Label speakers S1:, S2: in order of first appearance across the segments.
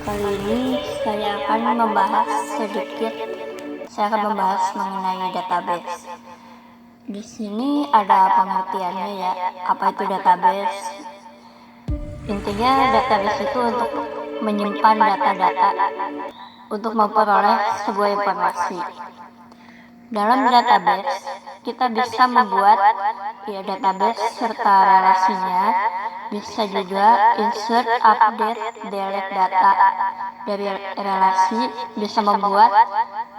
S1: Kali ini saya akan membahas mengenai database. Di sini ada pengertiannya ya, apa itu database. Intinya database itu untuk menyimpan data-data untuk memperoleh sebuah informasi. Dalam database, kita bisa membuat database serta relasinya, bisa juga insert, update, delete data dari relasi, bisa membuat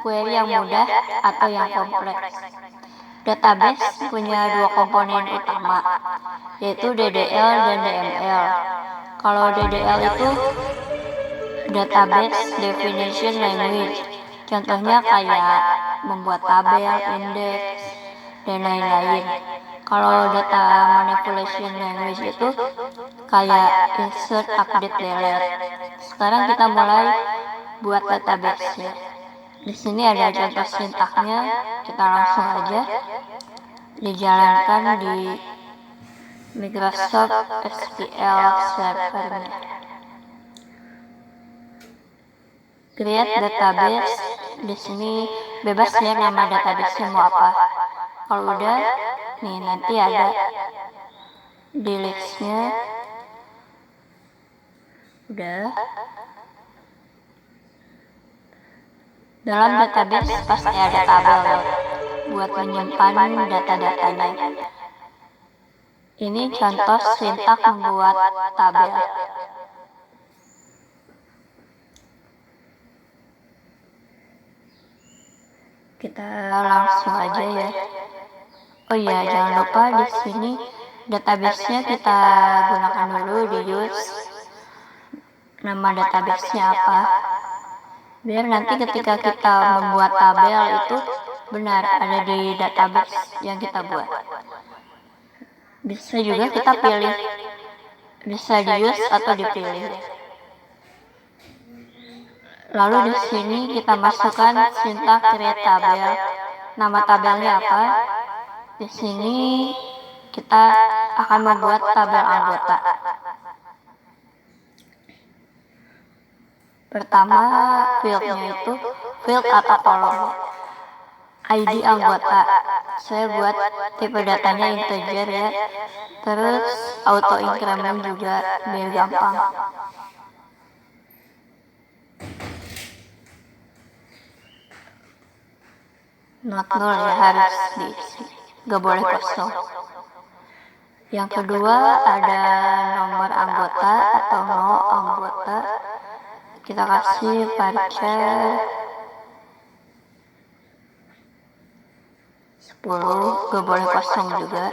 S1: query yang mudah atau yang kompleks. Database punya dua komponen utama, yaitu DDL dan DML. Kalau DDL itu Database Definition Language, contohnya kayak membuat tabel, indeks, dan lain-lain. Kalau data manipulation language itu kayak insert, update, delete. Sekarang kita mulai buat database-nya. Di sini ada contoh sintaknya, kita langsung aja dijalankan di Microsoft SQL Server-nya. Create database, di sini bebas ya nama database-nya mau apa. Kalau udah, nih nanti ada di list-nya. Udah. Dalam database pasti ada tabel ya, buat menyimpan data-datanya. Ini contoh sintak membuat tabel. Kita langsung aja ya. Oh iya, jangan lupa di sini database-nya kita gunakan dulu di use. Nama database-nya apa? Biar nanti ketika kita membuat tabel itu benar ada di database yang kita buat. Bisa juga kita pilih, bisa di use atau dipilih. Lalu di sini kita masukkan sintak create tabel. Nama tabelnya apa? Di sini kita akan membuat tabel anggota. Pertama, fieldnya itu field atau kolom. ID anggota. Saya buat tipe datanya integer ya. Terus auto increment juga biar gampang. Not null ya, harus diisi, gak boleh kosong. Yang kedua ada nomor anggota atau no anggota, kita kasih varchar 10, gak boleh kosong juga.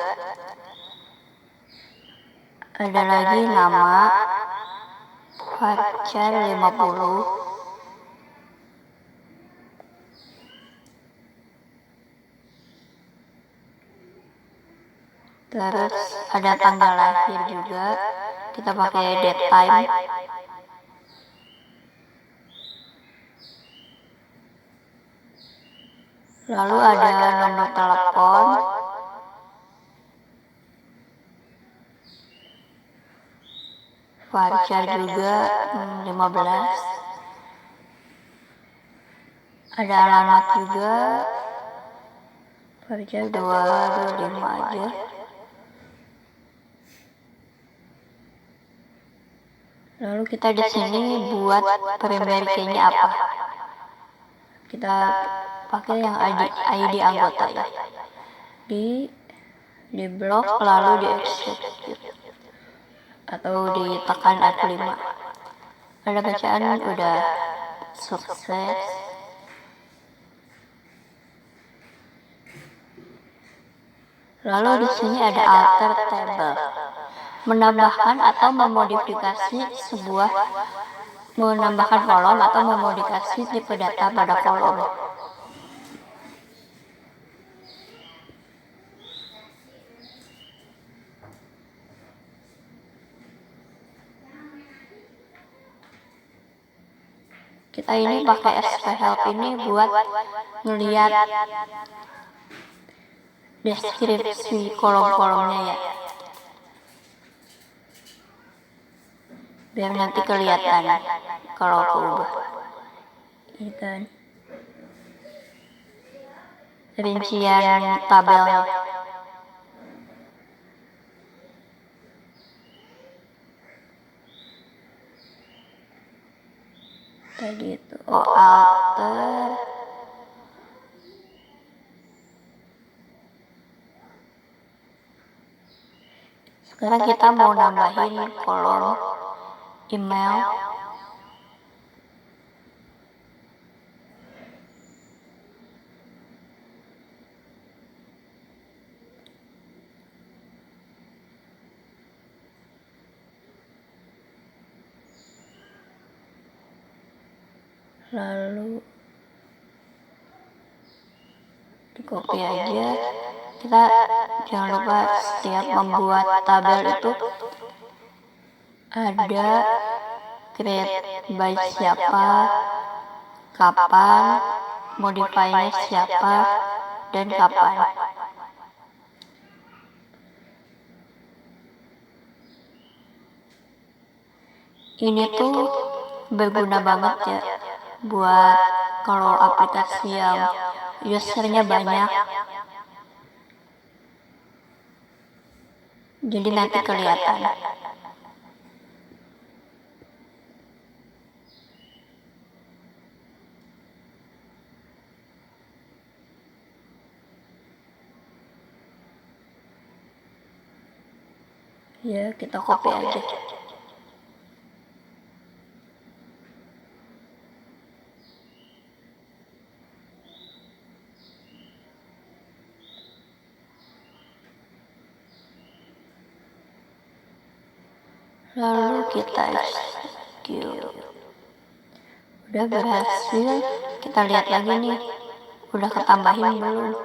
S1: Ada lagi nama, varchar 50. Terus ada tanggal lahir juga, kita pakai date time. Lalu ada nomor telepon, varchar juga 15. Ada alamat juga, varchar 225 aja. Lalu kita di sini buat primary key-nya apa? Kita pakai yang ID anggota ya. Di blok lalu di execute atau ditekan F5. Ada bacaan udah sukses. Lalu di sini ada alter table, menambahkan atau memodifikasi menambahkan kolom atau memodifikasi tipe data pada kolom. Kita ini pakai SPHelp ini buat ngeliat deskripsi kolom-kolomnya ya. biar nanti kelihatan. kalau keubah. Ini kan rincian tabelnya. Tadi itu alter. Sekarang kita mau nambahin kolom email. Lalu di copy aja. Kita jangan lupa setiap membuat tabel itu ada create by siapa, kapan, modify-nya siapa, dan kapan. Ini tuh berguna banget ya buat kalau aplikasi yang usernya banyak, jadi nanti kelihatan. Ya, kita copy aja. Lalu kita execute. Udah berhasil. Kita lihat lagi nih, udah ketambahin belum.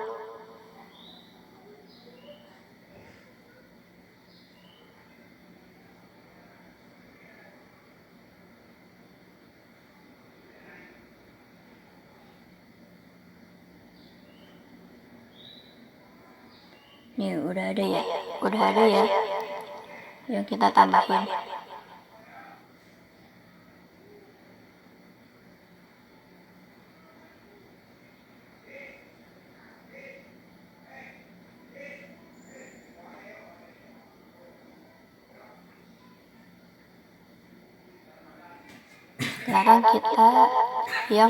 S1: Nih udah ada ya yang kita tambahin. Sekarang kita yang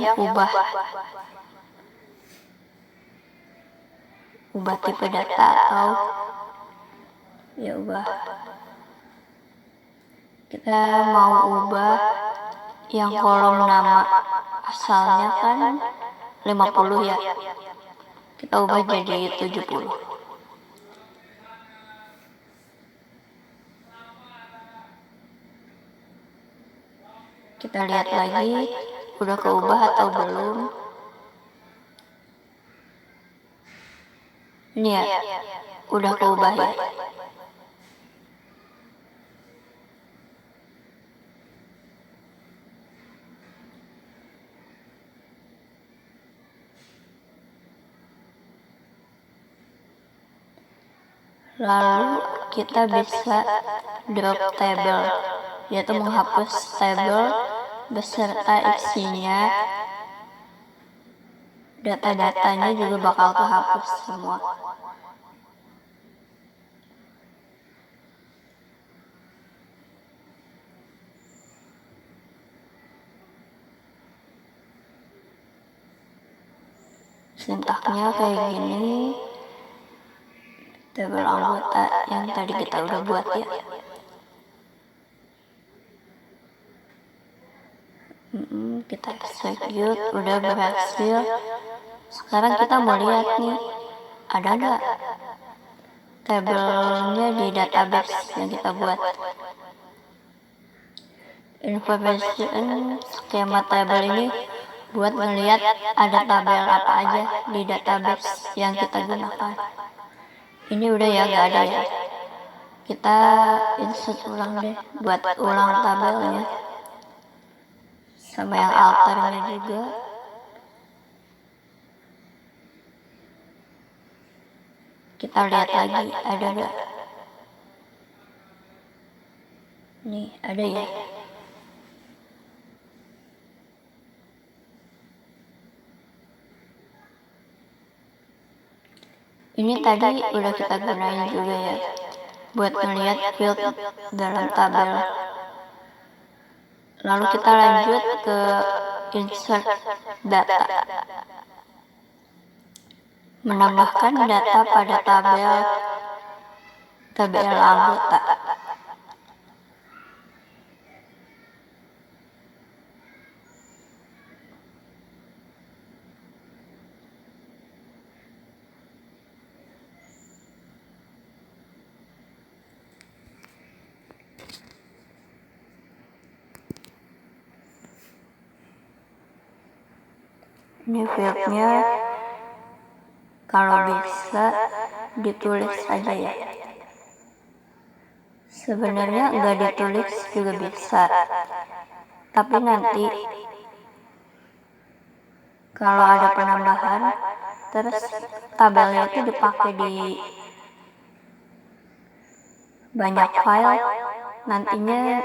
S1: ubah tipe data atau ya ubah. Kita mau ubah yang kolom nama asalnya kan 50 ya. Kita ubah jadi 70. Kita lihat lagi udah keubah atau belum. Ini ya, udah keubah ya. Lalu kita bisa drop table, yaitu menghapus tabel beserta isinya. Data-datanya juga bakal kehapus semua. Sintaknya kayak gini. Tabel anggota yang tadi kita udah buat ya. Kita execute, udah berhasil. Sekarang kita mau lihat nih, ada nggak tabelnya di database yang kita buat. Information skema tabel ini buat melihat ada tabel apa aja di database yang kita gunakan. Ini udah ya, nggak ada ya. Kita insert ulang deh, buat ulang tabelnya sama yang alternya juga. Kita lihat lagi ada nggak. Nih ada ya. Ini tadi udah kita gunain juga ya buat melihat field dalam tabel. Lalu kita lanjut ke insert data, menambahkan data pada tabel anggota. Ini fieldnya kalau bisa ditulis aja ya. Sebenarnya nggak ditulis juga bisa, tapi nanti kalau ada penambahan terus tabelnya itu dipakai di banyak file, nantinya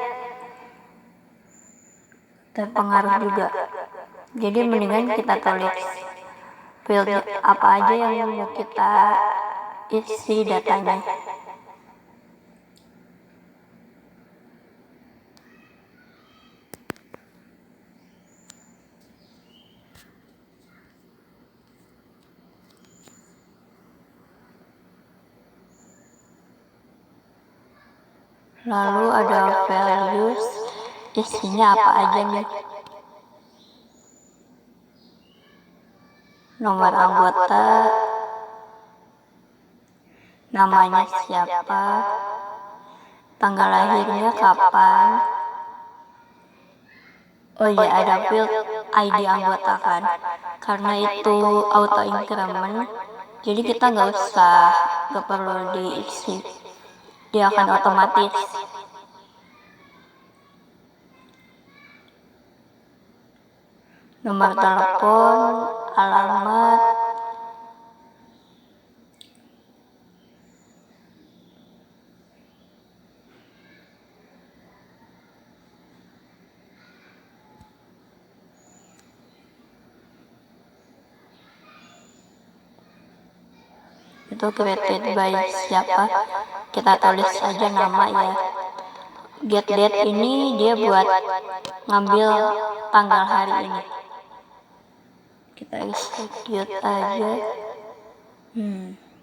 S1: terpengaruh juga. Jadi mendingan kita tulis field apa aja yang mau kita isi datanya. Lalu ada values, isinya apa aja nih. Nomor anggota, namanya siapa, tanggal lahirnya kapan. Oh iya, ada field ID anggota kan, karena itu auto increment, jadi kita nggak perlu diisi, dia akan otomatis. Nomor telepon, alamat, itu created by siapa, kita tulis aja nama ya. Get date ini dia buat ngambil tanggal hari ini. Kita execute aja.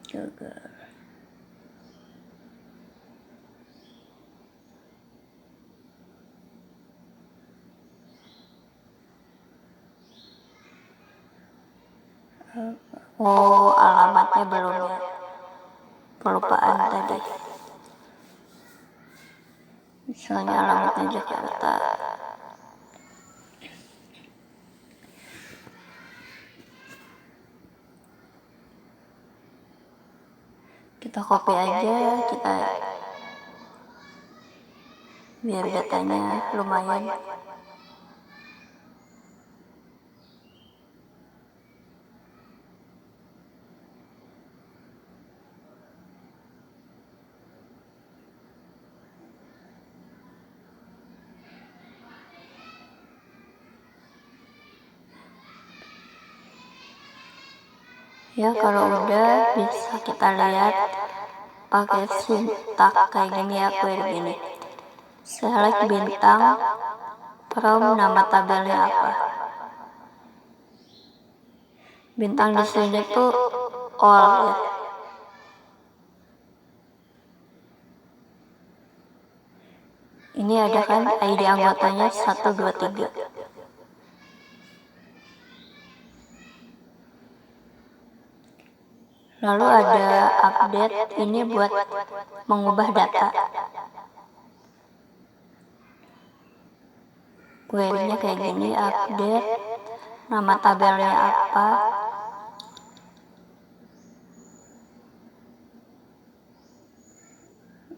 S1: Juga. Oh, alamatnya belum ya. Kelupaan tadi. Misalnya alamatnya Jakarta. Kita copy aja, biar datanya lumayan. Ya, kalau udah bisa kita lihat pakai sintak kayak gini ya, query gini. Select bintang from nama tabelnya apa. Bintang di sini tuh all ya. Ini ada kan ID anggotanya 123. Lalu ada update, ini buat mengubah data. Query-nya kayak gini, update, nama tabelnya apa.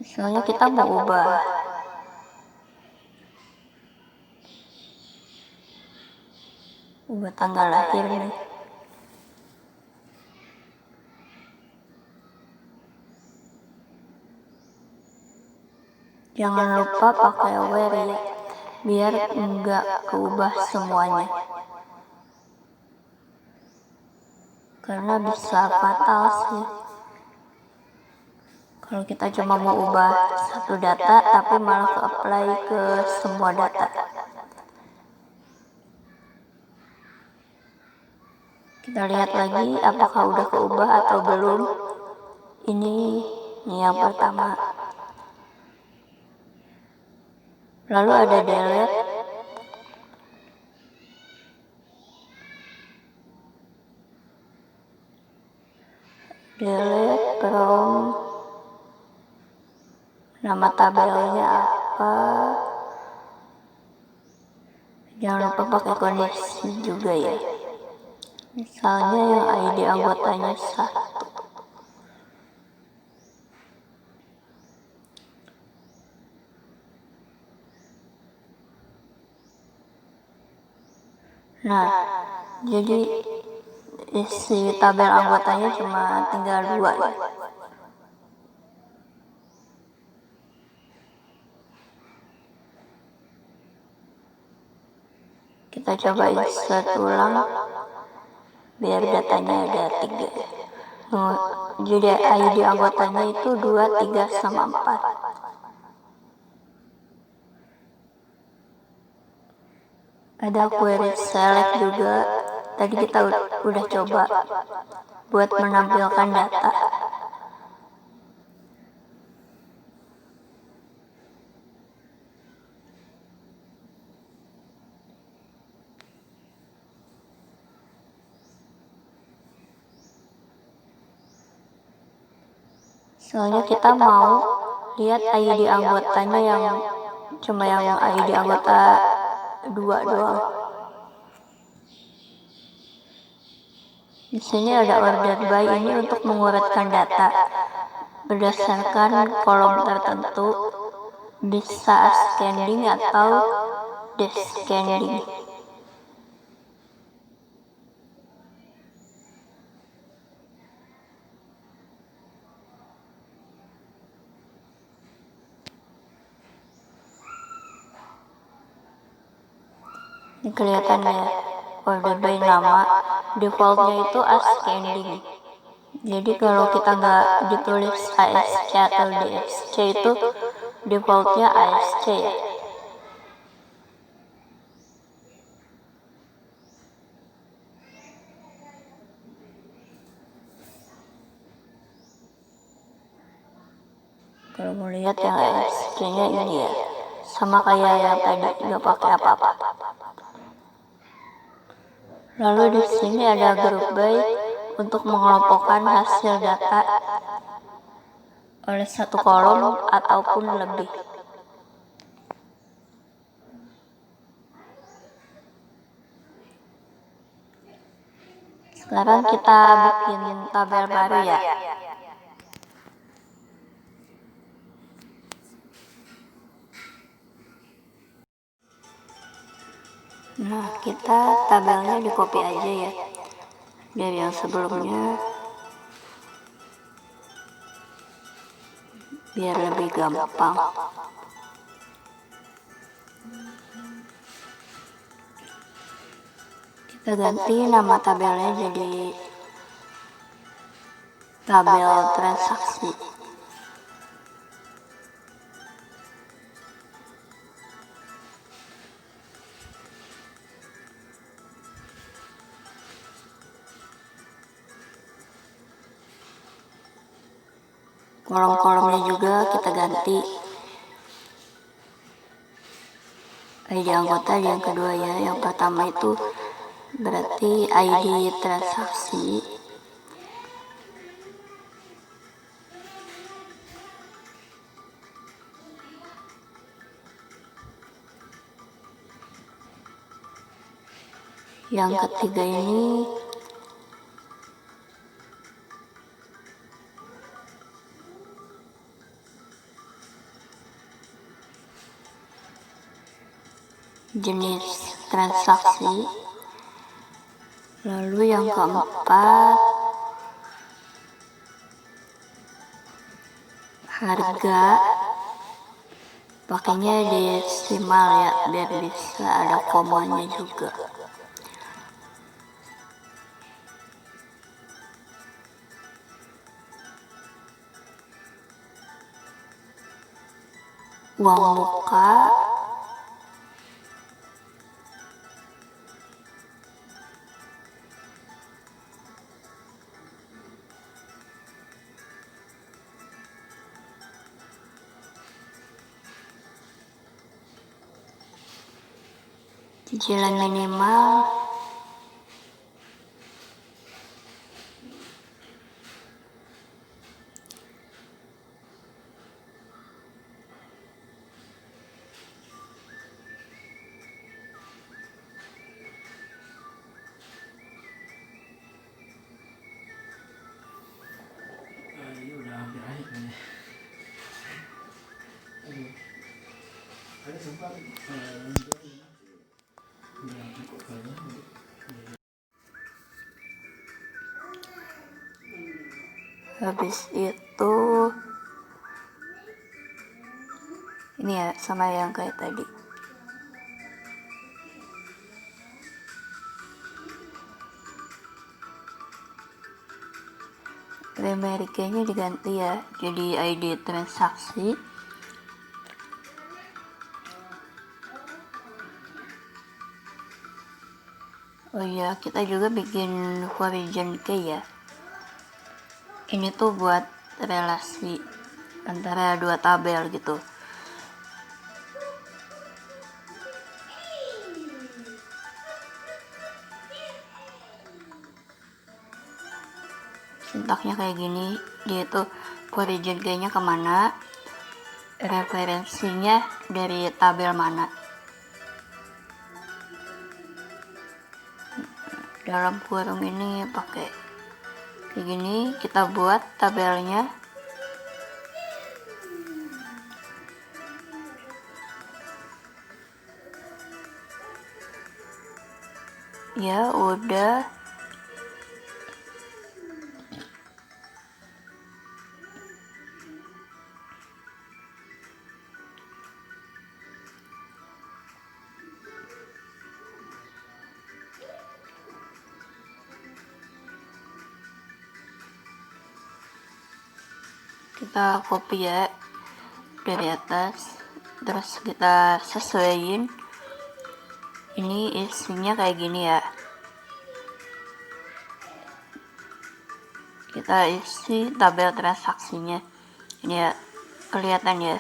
S1: Misalnya kita mau ubah tanggal lahir nih. Jangan lupa pakai where ya, biar enggak keubah semuanya. Karena bisa fatal sih Kalau kita cuma mau ubah satu data tapi malah ke-apply ke semua data. Kita lihat lagi apakah udah keubah atau belum. Ini yang pertama. Lalu ada delete. Delete from, nama tabelnya apa. Jangan lupa pakai kondisi juga ya. Misalnya yang ID anggotanya 1. Nah, jadi isi tabel anggotanya cuma tinggal 2 ya. Kita coba insert ulang biar datanya ada 3. Jadi ID anggotanya itu 2, 3, sama 4. Ada query select juga. Tadi kita udah coba buat menampilkan data. Soalnya kita mau lihat ID anggotanya yang cuma yang ID anggota 2 doang. Di sini ada order by, ini untuk menguratkan data berdasarkan kolom tertentu, bisa ascending atau descending. Ini kelihatan ya, order by nama, defaultnya itu ascending. Jadi kalau kita nggak ditulis ASC atau DSC itu defaultnya ASC ya. Kalau mau lihat yang ASC-nya ini ya, sama kayak yang tadi, nggak pakai apa-apa. Lalu di sini ada group by untuk mengelompokkan hasil data oleh satu kolom ataupun lebih. Sekarang kita bikin tabel baru ya. Nah, kita tabelnya di copy aja ya dari yang sebelumnya biar lebih gampang. Kita ganti nama tabelnya jadi tabel transaksi. Kolom-kolomnya juga kita ganti. ID anggota yang kedua ya, yang pertama itu berarti ID transaksi. Yang ketiga ini jenis transaksi. Lalu yang keempat harga, pakainya desimal ya biar bisa ada komanya juga. uang muka, cicilan minimal,
S2: Ini udah hampir akhir nih. Ada sempat udah cukup banyak.
S1: habis itu ini ya sama yang kayak tadi. Primary key-nya diganti ya, jadi ID transaksi. Oh iya, kita juga bikin origin key ya. Ini tuh buat relasi antara dua tabel gitu. Sintaknya kayak gini, dia itu origin key-nya kemana, referensinya dari tabel mana. Dalam kurung ini pakai kayak gini, kita buat tabelnya. Ya udah. Kita copy ya dari atas, terus kita sesuaiin. Ini isinya kayak gini ya. Kita isi tabel transaksinya. Ini ya, kelihatan ya.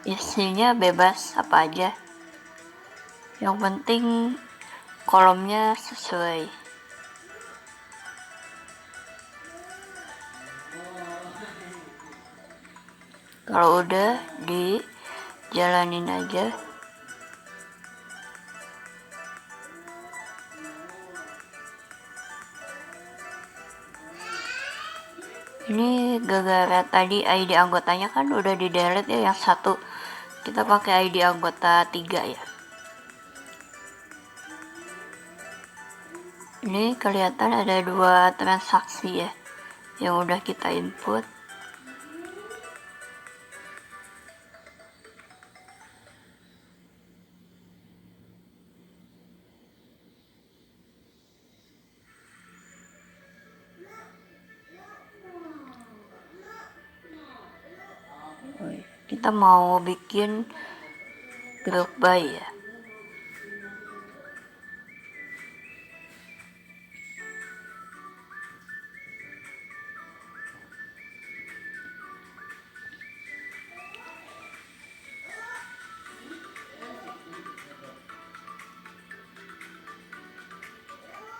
S1: Isinya bebas apa aja. Yang penting kolomnya sesuai. Kalau udah, dijalanin aja. Ini gara-gara tadi ID anggotanya kan udah di delete ya, yang satu kita pakai ID anggota 3 ya. Ini kelihatan ada 2 transaksi ya yang udah kita input. Kita mau bikin group by ya.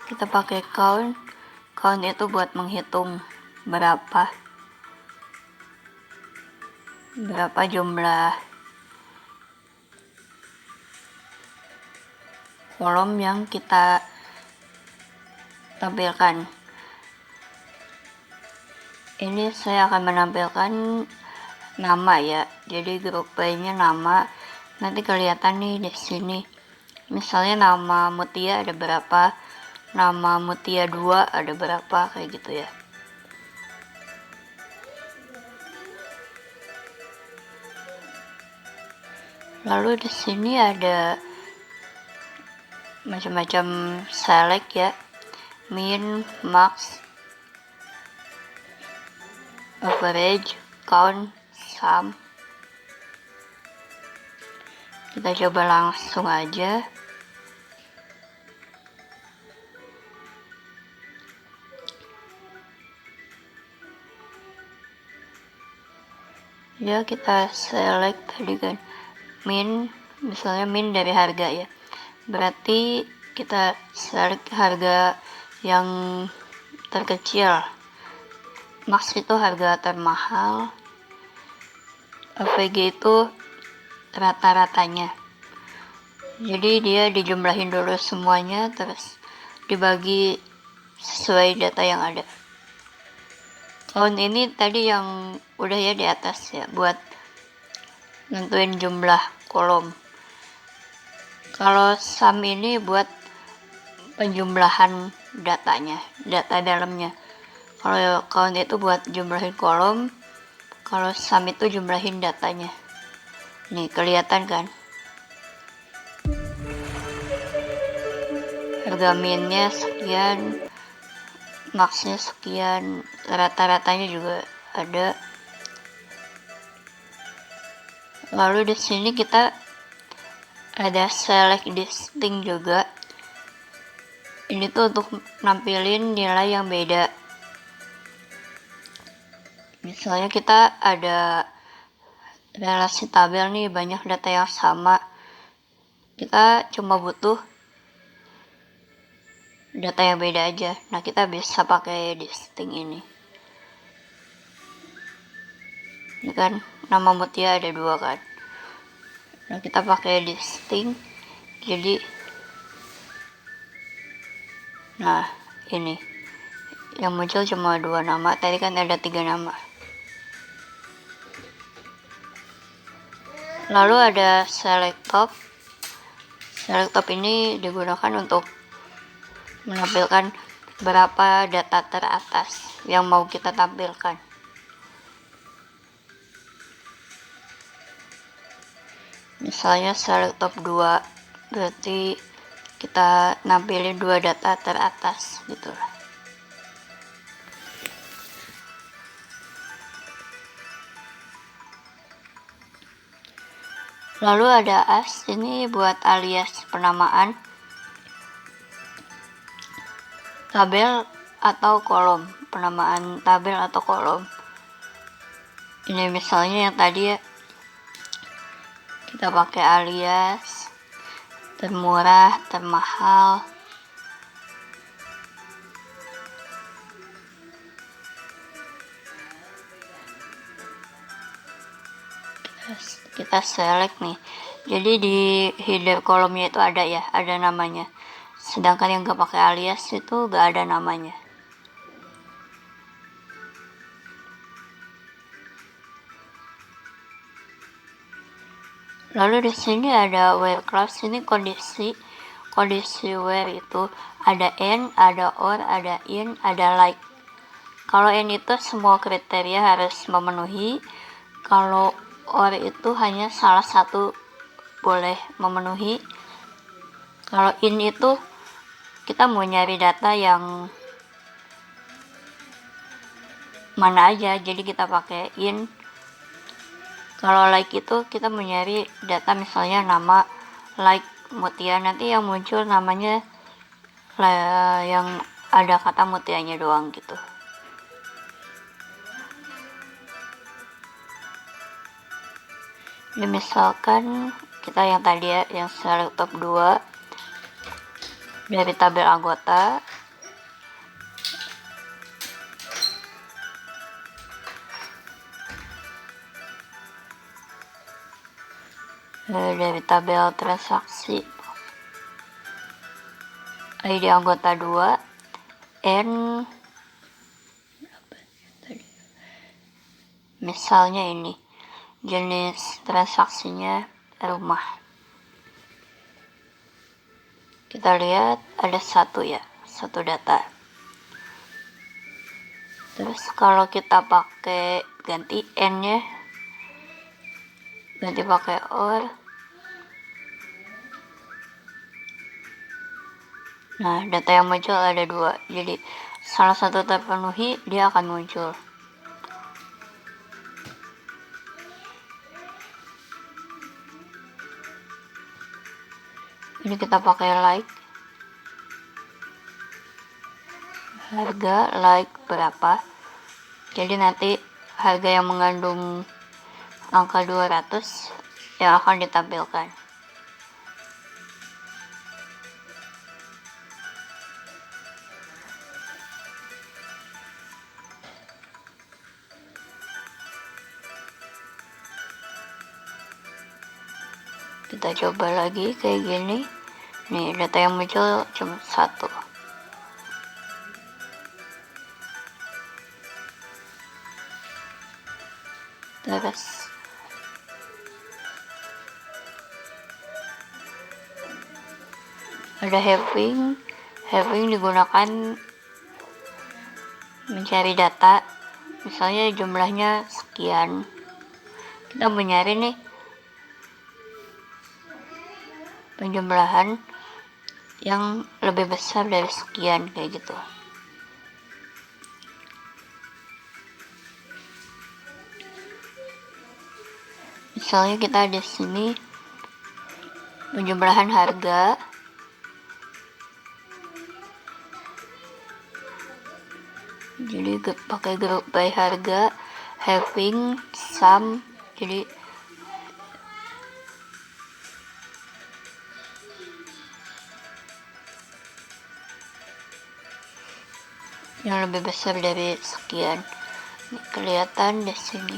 S1: Kita pakai count itu buat menghitung berapa jumlah kolom yang kita tampilkan. Ini saya akan menampilkan nama ya, jadi grup by-nya nama. Nanti kelihatan nih di sini, misalnya nama Mutia ada berapa, nama Mutia 2 ada berapa, kayak gitu ya. Lalu di sini ada macam-macam select ya, min, max, average, count, sum. Kita coba langsung aja. Ya, kita select tadi kan min, misalnya min dari harga ya, berarti kita select harga yang terkecil, max itu harga termahal, AVG itu rata-ratanya. Jadi dia dijumlahin dulu semuanya, terus dibagi sesuai data yang ada. Count ini tadi yang udah ya di atas ya, buat nentuin jumlah kolom. Kalau sum ini buat penjumlahan datanya, data dalamnya. Kalau count itu buat jumlahin kolom, kalau sum itu jumlahin datanya. Nih kelihatan kan? Harga minnya sekian, maxnya sekian, rata-ratanya juga ada. Lalu di sini kita ada select distinct juga. Ini tuh untuk nampilin nilai yang beda. Misalnya kita ada relasi tabel nih, banyak data yang sama. Kita cuma butuh data yang beda aja. Nah, kita bisa pakai distinct ini. Ini kan nama Mutia ada 2 kan. Nah, kita pakai distinct. Jadi nah, ini yang muncul cuma 2 nama. Tadi kan ada 3 nama. Lalu ada select top. Select top ini digunakan untuk menampilkan berapa data teratas yang mau kita tampilkan. Misalnya select top 2, berarti kita nampilin 2 data teratas gitu lah. Lalu ada as, ini buat alias penamaan tabel atau kolom, penamaan tabel atau kolom. Ini misalnya yang tadi ya, kita pakai alias termurah, termahal. Kita select nih. Jadi di header kolomnya itu ada ya, ada namanya. Sedangkan yang gak pakai alias itu gak ada namanya. Lalu di sini ada where clause, ini kondisi where itu ada and, ada or, ada in, ada like. Kalau and itu semua kriteria harus memenuhi. Kalau or itu hanya salah satu boleh memenuhi. Kalau in itu kita mau nyari data yang mana aja, jadi kita pakai in. Kalau like itu kita mau nyari data, misalnya nama like Mutia, nanti yang muncul namanya yang ada kata Mutianya doang gitu. Ini misalkan kita yang tadi ya, yang select top 2 dari tabel anggota. Dari tabel transaksi ID anggota 2 and misalnya ini jenis transaksinya rumah. Kita lihat ada satu ya, satu data. Terus kalau kita pakai ganti n nya, ganti pakai or. Nah, data yang muncul ada 2. Jadi salah satu terpenuhi, dia akan muncul. Ini kita pakai like, harga like berapa, jadi nanti harga yang mengandung angka 200 yang akan ditampilkan. Kita coba lagi kayak gini. Nih, data yang muncul cuma 1. Terus ada having digunakan mencari data, misalnya jumlahnya sekian, kita mau nyari nih penjumlahan yang lebih besar dari sekian, kayak gitu. Misalnya kita di sini penjumlahan harga, jadi pakai group by harga, having, sum, jadi yang lebih besar dari sekian. Ini kelihatan di sini.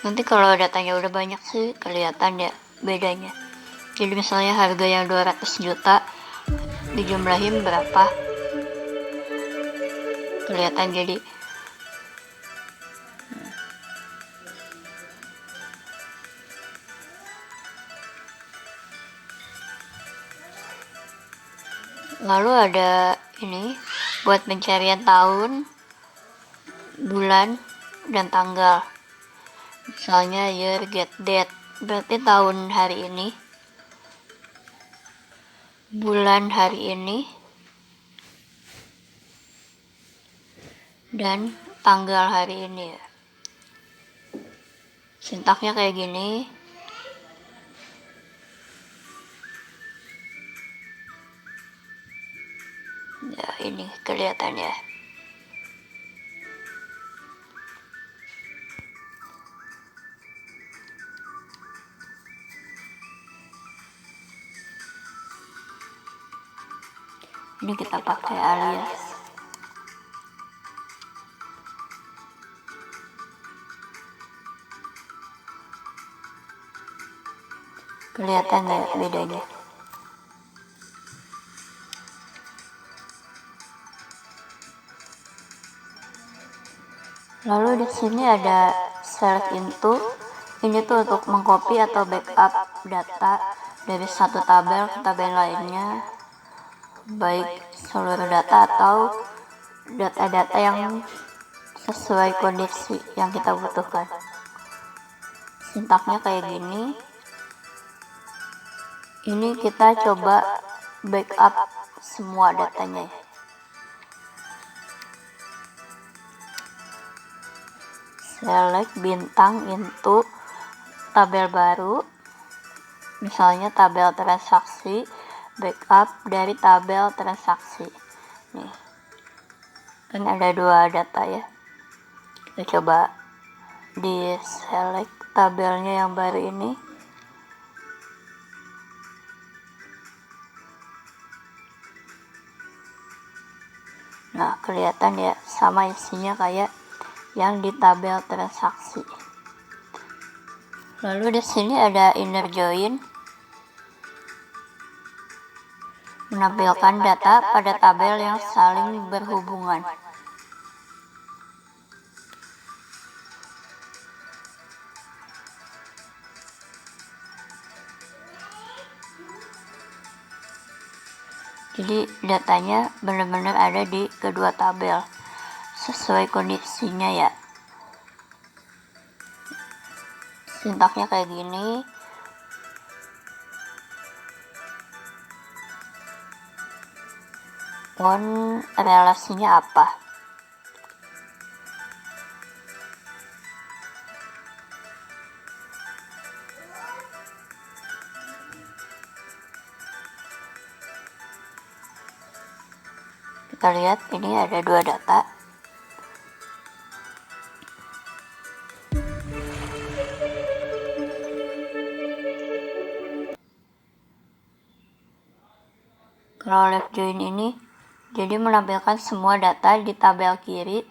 S1: Nanti kalau datanya udah banyak sih kelihatan ya bedanya. Jadi misalnya harga yang 200 juta dijumlahin berapa, kelihatan. Jadi lalu ada ini buat pencarian tahun, bulan, dan tanggal. Misalnya year get date, berarti tahun hari ini, bulan hari ini, dan tanggal hari ini ya. Sintaknya kayak gini. Ya, ini kelihatan ya. Ini kita pakai alias. Kelihatan ya bedanya. Lalu di sini ada select into. Ini tuh untuk mengcopy atau backup data dari satu tabel ke tabel lainnya, baik seluruh data atau data-data yang sesuai kondisi yang kita butuhkan. Sintaknya kayak gini. Ini kita coba backup semua datanya. Select bintang into tabel baru, misalnya tabel transaksi, backup dari tabel transaksi. Nih, kan ada 2 data ya. Kita coba di select tabelnya yang baru ini. Nah, kelihatan ya, sama isinya kayak yang di tabel transaksi. Lalu di sini ada inner join, menampilkan data pada tabel yang saling berhubungan. Jadi datanya benar-benar ada di kedua tabel sesuai kondisinya ya. Sintaknya kayak gini. Relasinya apa? Kita lihat ini ada 2 data. Kalau left join ini jadi menampilkan semua data di tabel kiri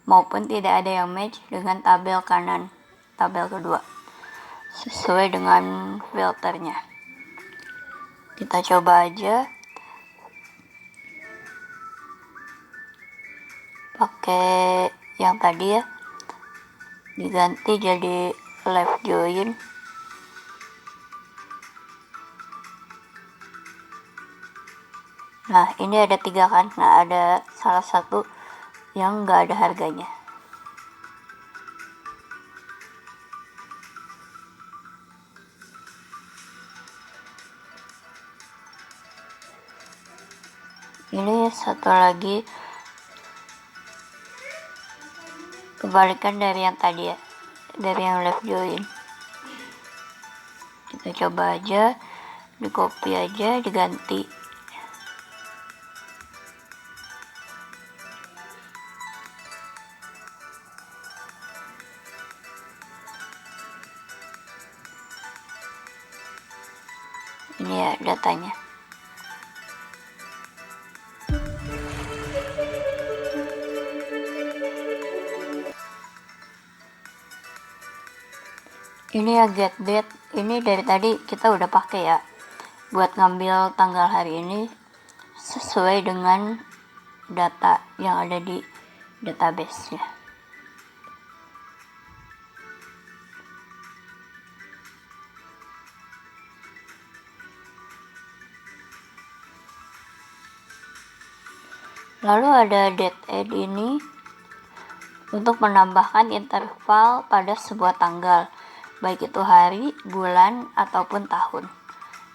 S1: maupun tidak ada yang match dengan tabel kanan, tabel kedua, sesuai dengan filternya. Kita coba aja pakai yang tadi ya, diganti jadi left join. Nah ini ada 3 kan, nah ada salah satu yang nggak ada harganya. Ini satu lagi kebalikan dari yang tadi ya, dari yang left join. Kita coba aja, di copy aja, diganti. Ini ya datanya. Ini ya get date, ini dari tadi kita udah pakai ya buat ngambil tanggal hari ini sesuai dengan data yang ada di database-nya. Lalu ada date add ini untuk menambahkan interval pada sebuah tanggal, baik itu hari, bulan, ataupun tahun.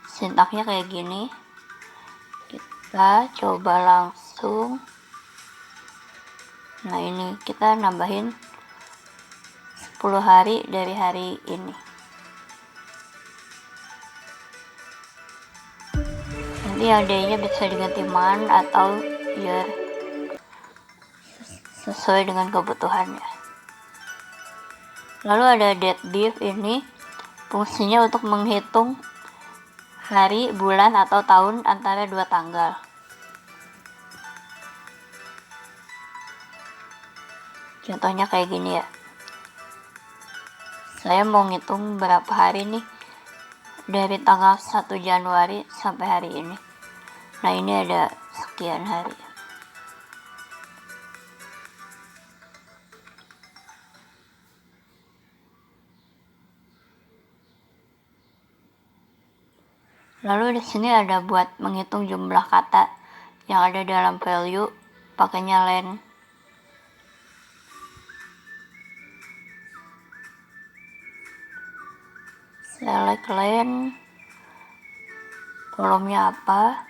S1: Sintaknya kayak gini. Kita coba langsung. Nah ini kita nambahin 10 hari dari hari ini. Nanti yang day-nya bisa diganti month atau year sesuai dengan kebutuhannya. Lalu ada date div, ini fungsinya untuk menghitung hari, bulan, atau tahun antara 2 tanggal. Contohnya kayak gini ya. Saya mau ngitung berapa hari nih dari tanggal 1 Januari sampai hari ini. Nah ini ada sekian hari. Lalu di sini ada buat menghitung jumlah kata yang ada dalam value, pakainya len. Select len, kolomnya apa,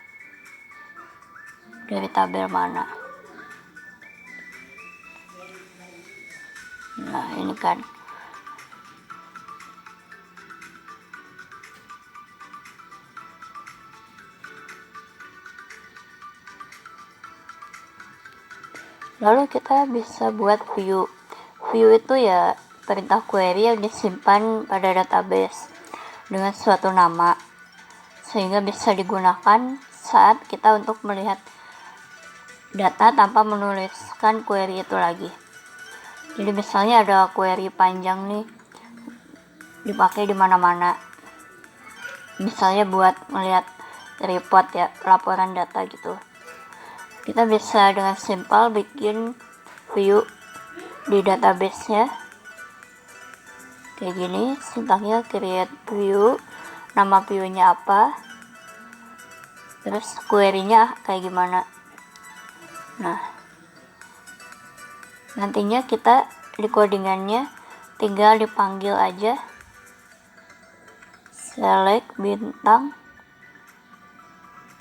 S1: dari tabel mana. Nah ini kan. Lalu kita bisa buat view. View itu ya perintah query yang disimpan pada database dengan suatu nama, sehingga bisa digunakan saat kita untuk melihat data tanpa menuliskan query itu lagi. Jadi misalnya ada query panjang nih, dipakai di mana-mana. Misalnya buat melihat report ya, laporan data gitu. Kita bisa dengan simpel bikin view di database-nya kayak gini. Sintaknya create view, nama view-nya apa, terus query-nya kayak gimana. Nah nantinya kita di codingannya tinggal dipanggil aja select bintang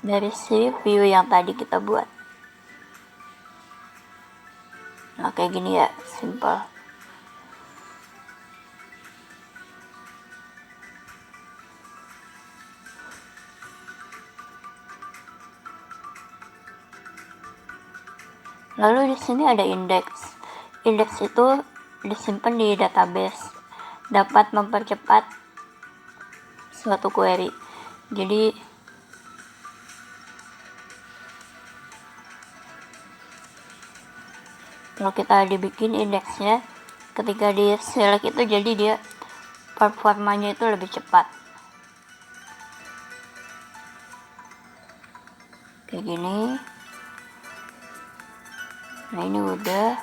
S1: dari si view yang tadi kita buat. Nah kayak gini ya, simple. Lalu di sini ada indeks. Indeks itu disimpan di database, dapat mempercepat suatu query. Jadi kalau kita dibikin indeksnya, ketika di select itu jadi dia performanya itu lebih cepat. Kayak gini. Nah, ini udah.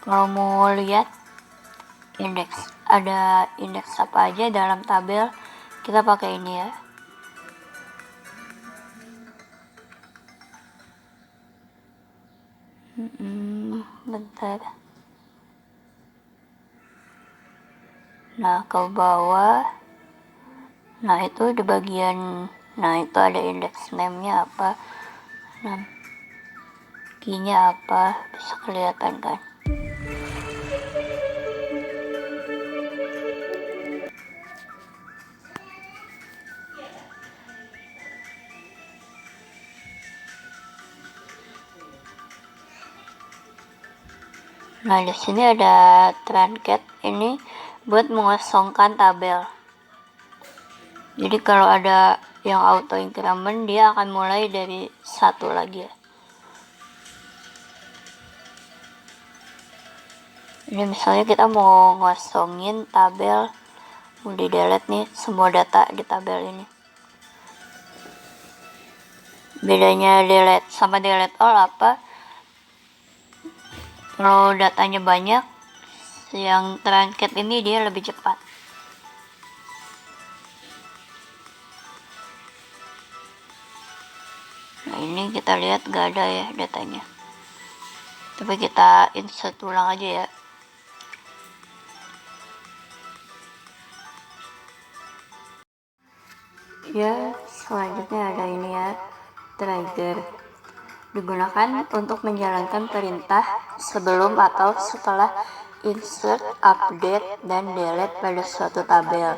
S1: Kalau mau lihat indeks, ada indeks apa aja dalam tabel, kita pakai ini ya. Bentar. Nah, ke bawah. Nah, itu di bagian, nah itu ada indeks name-nya apa, nah key-nya apa, bisa kelihatan kan. Nah, di sini ada truncat, ini buat mengosongkan tabel. Jadi kalau ada yang auto increment, dia akan mulai dari 1 lagi ya. Ini misalnya kita mau ngosongin tabel, mau di delete nih semua data di tabel ini. Bedanya delete sama delete all apa? Kalau datanya banyak, yang truncat ini dia lebih cepat. Nah, ini kita lihat gak ada ya datanya. Tapi kita insert ulang aja ya. Ya, selanjutnya ada ini ya, trigger. Digunakan untuk menjalankan perintah sebelum atau setelah insert, update, dan delete pada suatu tabel.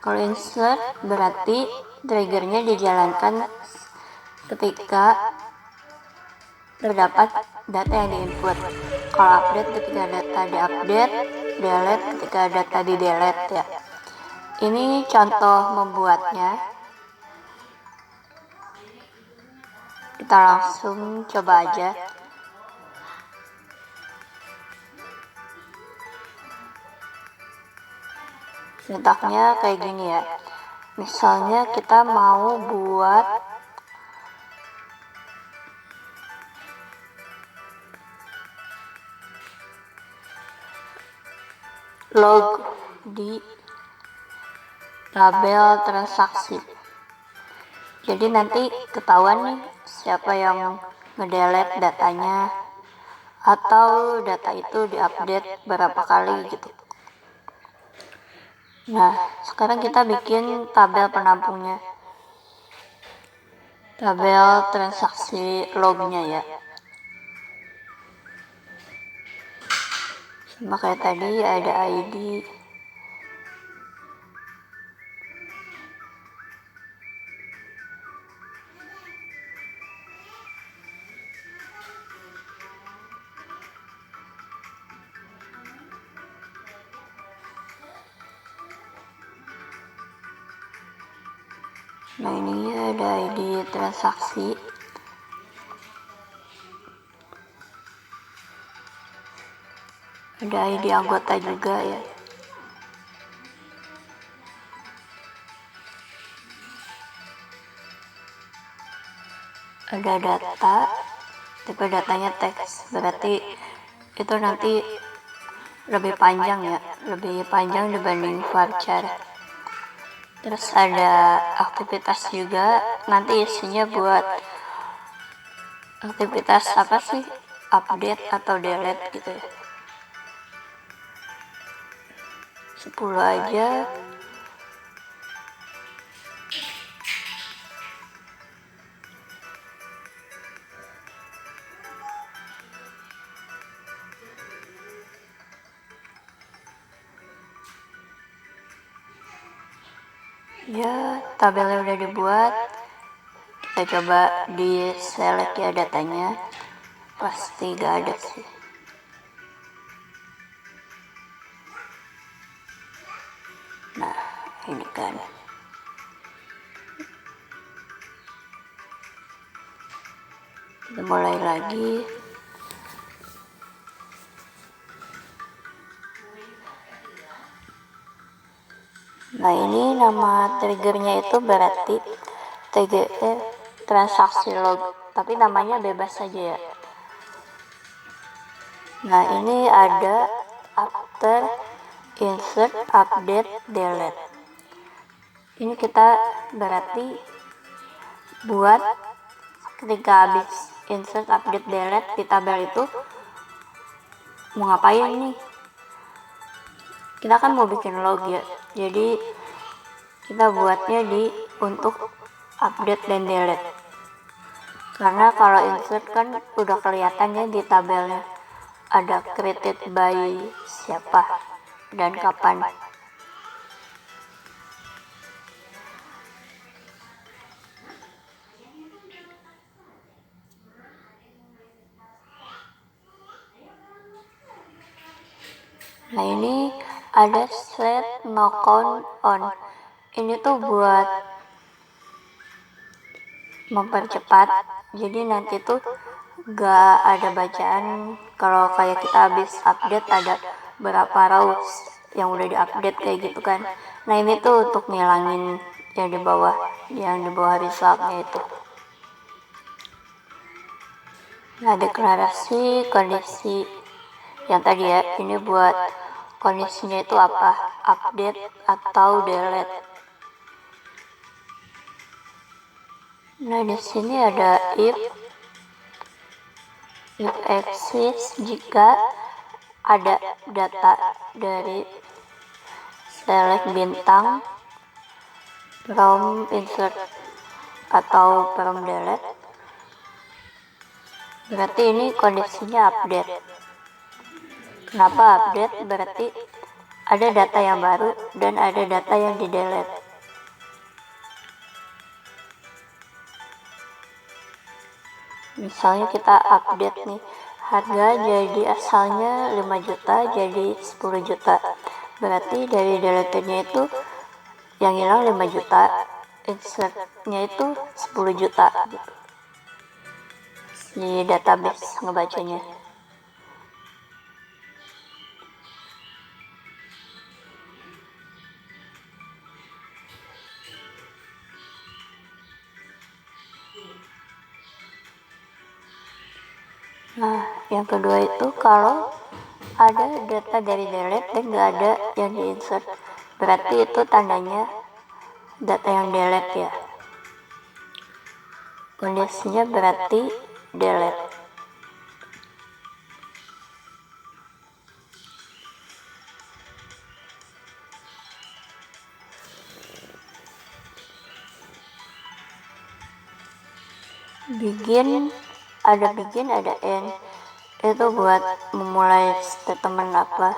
S1: Kalau insert berarti triggernya dijalankan ketika terdapat data yang diinput. Kalau update ketika data diupdate, delete ketika data di delete ya. Ini contoh membuatnya. Kita langsung coba aja. Sintaknya kayak gini ya. Misalnya kita mau buat log di tabel transaksi. Jadi nanti ketahuan nih siapa yang ngedelete datanya, atau data itu diupdate berapa kali gitu. Nah, sekarang kita bikin tabel penampungnya. Tabel transaksi lognya ya. Sama kayak tadi ada ID. Nah, ini ada ID transaksi. Ada ID anggota juga ya. Ada data, tapi datanya teks, berarti itu nanti lebih panjang ya, lebih panjang dibanding varchar. Terus ada aktivitas juga, nanti isinya buat aktivitas apa sih, update atau delete gitu ya. 10 aja. Ya, tabelnya udah dibuat. Kita coba di select ya datanya. Pasti gak ada sih. Nah, ini kan. Kita mulai lagi. Nah, ini nama triggernya itu berarti transaksi log, tapi namanya bebas saja ya. Nah, ini ada after, insert, update, delete. Ini kita berarti buat ketika habis insert, update, delete di tabel itu mau ngapain nih? Kita kan mau bikin log ya, jadi kita buatnya untuk update dan delete. Karena kalau insert kan udah kelihatannya di tabelnya ada created by siapa dan kapan. Nah, ini ada set no count on. Ini tuh buat mempercepat, jadi nanti tuh gak ada bacaan. Kalau kayak kita habis update ada berapa rows yang udah diupdate kayak gitu kan. Nah, ini tuh untuk ngilangin yang di bawah resultnya itu. Nah, deklarasi kondisi yang tadi ya, ini buat kondisinya itu apa, update atau delete. Nah, di sini ada if exists jika ada data dari select bintang from insert atau from delete, berarti ini kondisinya update. Kenapa update? Berarti ada data yang baru dan ada data yang di delete. Misalnya kita update nih, harga jadi asalnya 5 juta jadi 10 juta. Berarti dari delete-nya itu yang hilang 5 juta, insert-nya itu 10 juta gitu. Di database ngebacanya. Nah, yang kedua itu kalau ada data dari delete dan nggak ada yang di insert, berarti itu tandanya data yang delete ya. Kondisinya berarti delete. Begin ada end, itu buat memulai statement apa.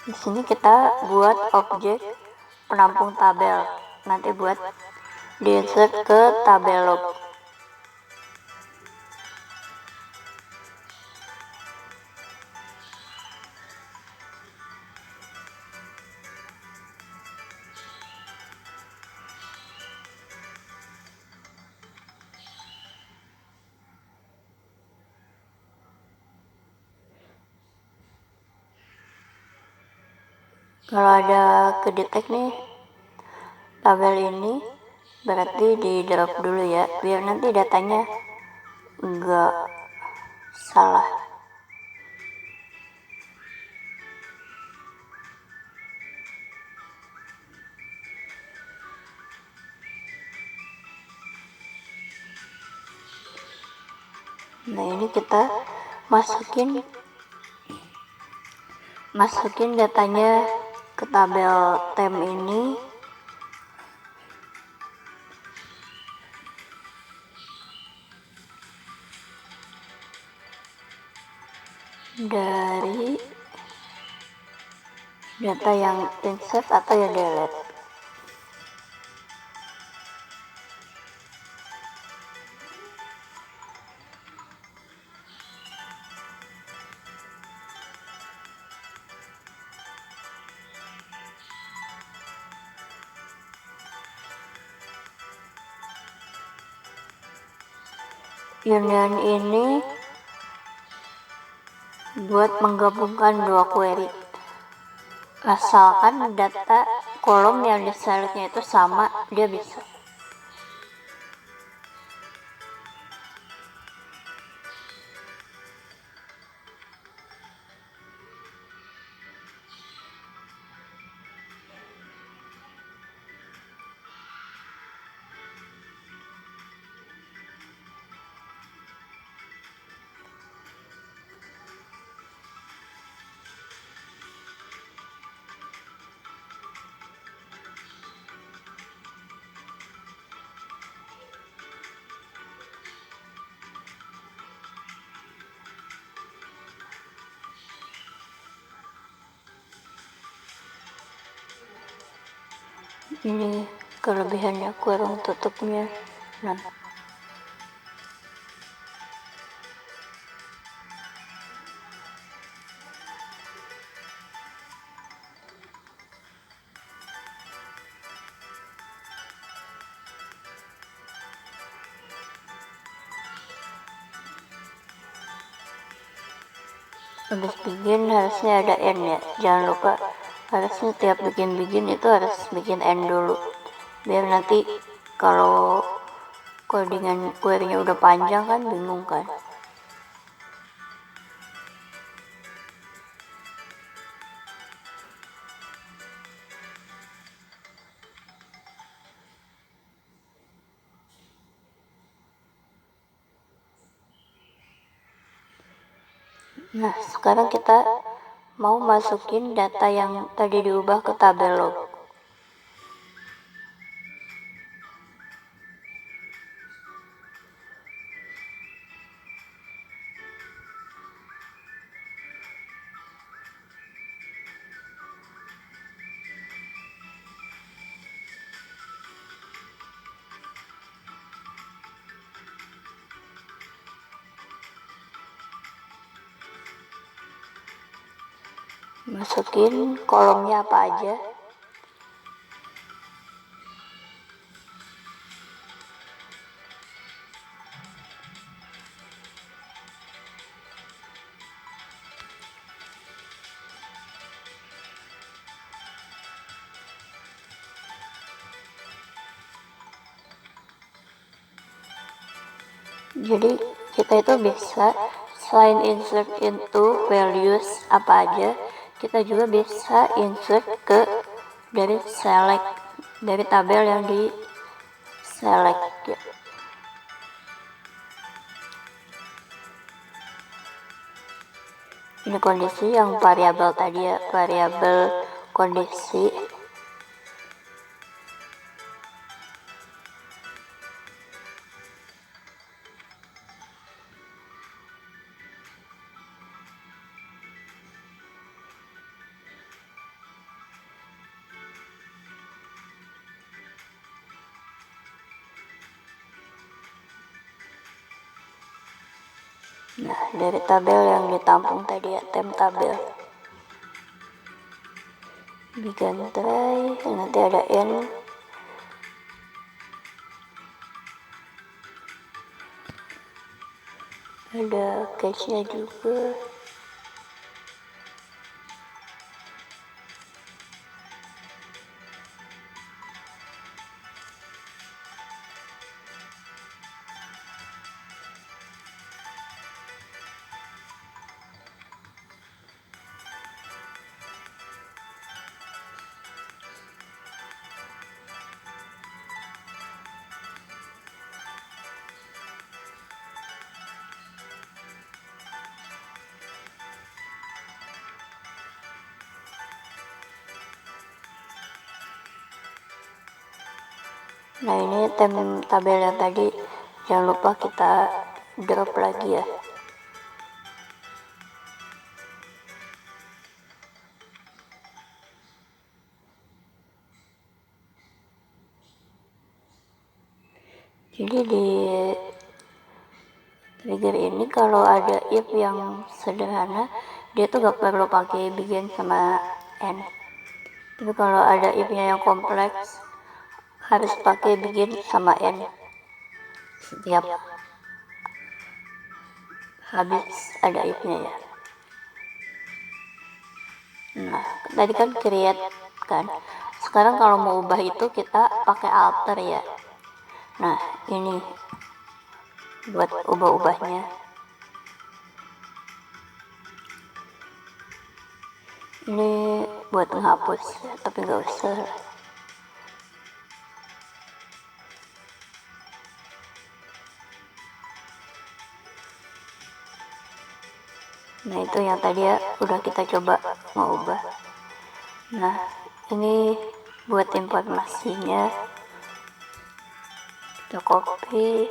S1: Di sini kita buat objek penampung tabel, nanti buat diinsert ke tabel log. Kalau ada kedetek nih tabel ini, berarti di drop dulu ya, biar nanti datanya enggak salah. Nah, ini kita masukin datanya ke tabel tem ini. dari data yang insert atau yang delete. Union ini buat menggabungkan dua query, asalkan data kolom yang diselectnya itu sama, dia bisa. Ini kelebihannya kurung tutupnya. Nah, habis bikin harusnya ada end ya, jangan lupa harusnya tiap bikin itu harus bikin end dulu, biar nanti kalau codingan query-nya udah panjang kan bingung kan. Nah, sekarang kita mau masukin data yang tadi diubah ke tabel log. Masukin kolomnya apa aja. Jadi kita itu bisa selain insert into values apa aja, kita juga bisa insert ke dari select, dari tabel yang di select ya. Ini kondisi yang variabel tadi ya, variabel kondisi. Nah, dari tabel yang ditampung tadi ya, tem tabel. Bikin try, nanti ada n. Ada cache-nya juga. Nah, ini tem tabel yang tadi jangan lupa kita drop lagi ya. Jadi di trigger ini kalau ada if yang sederhana, dia tuh gak perlu pakai begin sama end. Tapi kalau ada if-nya yang kompleks, harus pakai begin sama end setiap habis ada if-nya ya. Nah, tadi kan create kan. Sekarang kalau mau ubah itu kita pakai alter ya. Nah, ini buat ubah-ubahnya. Ini buat menghapus ya, tapi nggak usah. Nah, itu yang tadi ya udah kita coba mau ubah. Nah, ini buat informasinya. Kita copy.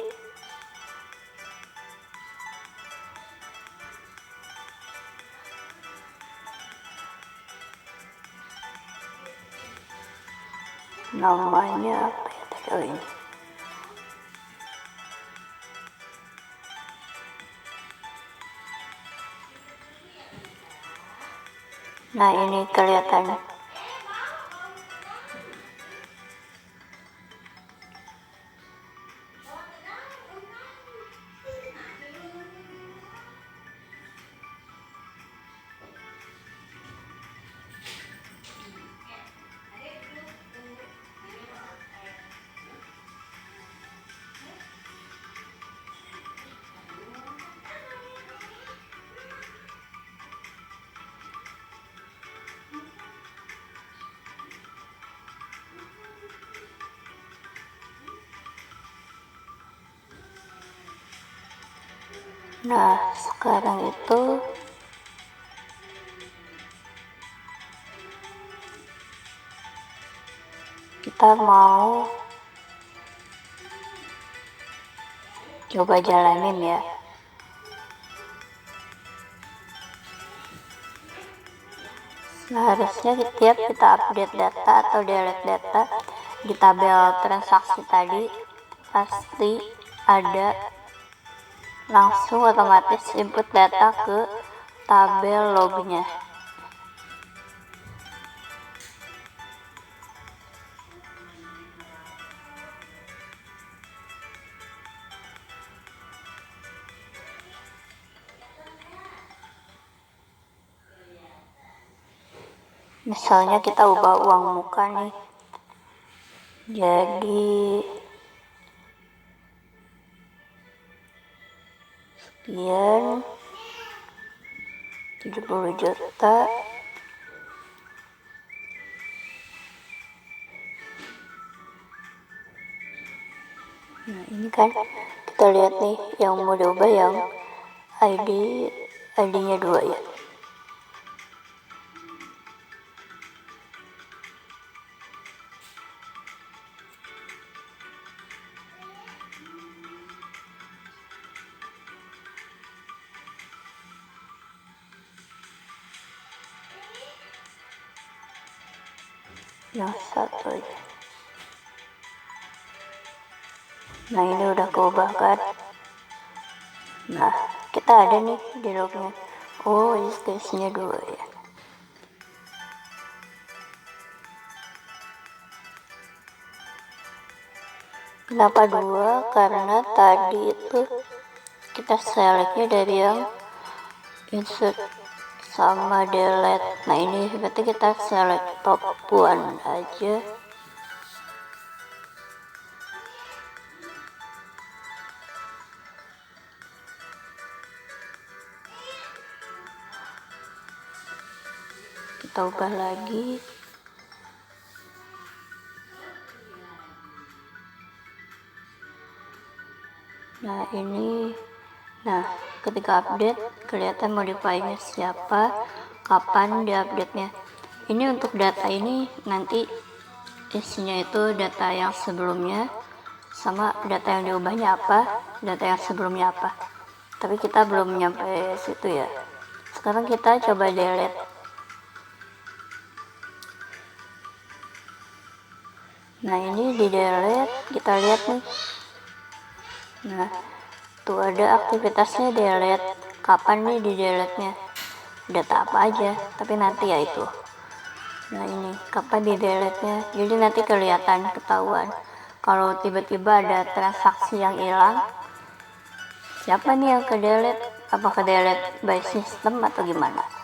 S1: Namanya apa ya tadi? Oh, ini. Nah, ini kelihatan. Nah, sekarang itu kita mau coba jalanin ya. Seharusnya setiap kita update data atau delete data di tabel transaksi tadi pasti ada langsung otomatis input data ke tabel lognya. Misalnya kita ubah uang muka nih jadi sekian 70 juta. Nah, ini kan kita lihat nih yang mau diubah yang ID-nya 2 ya. Yang satu aja. Nah, ini udah keubah kan. Nah, kita ada nih di lognya. Oh, instansinya 2 ya. Kenapa 2? Karena tadi itu kita selectnya dari yang insert sama delete. Nah, ini berarti kita select top 1 aja. Kita ubah lagi. Nah, ini. Nah, ketika update kelihatan modifiernya siapa, kapan diupdate-nya. Ini untuk data ini nanti isinya itu data yang sebelumnya sama data yang diubahnya apa, data yang sebelumnya apa. Tapi kita belum nyampe situ ya. Sekarang kita coba delete. Nah, ini di delete kita lihat nih Nah, tuh ada aktivitasnya delete. Kapan nih di delete-nya? Data apa aja, tapi nanti ya itu. Nah ini, kapan di delete-nya? Jadi nanti kelihatan, ketahuan. Kalau tiba-tiba ada transaksi yang hilang, siapa nih yang ke delete? Apa ke delete by system atau gimana?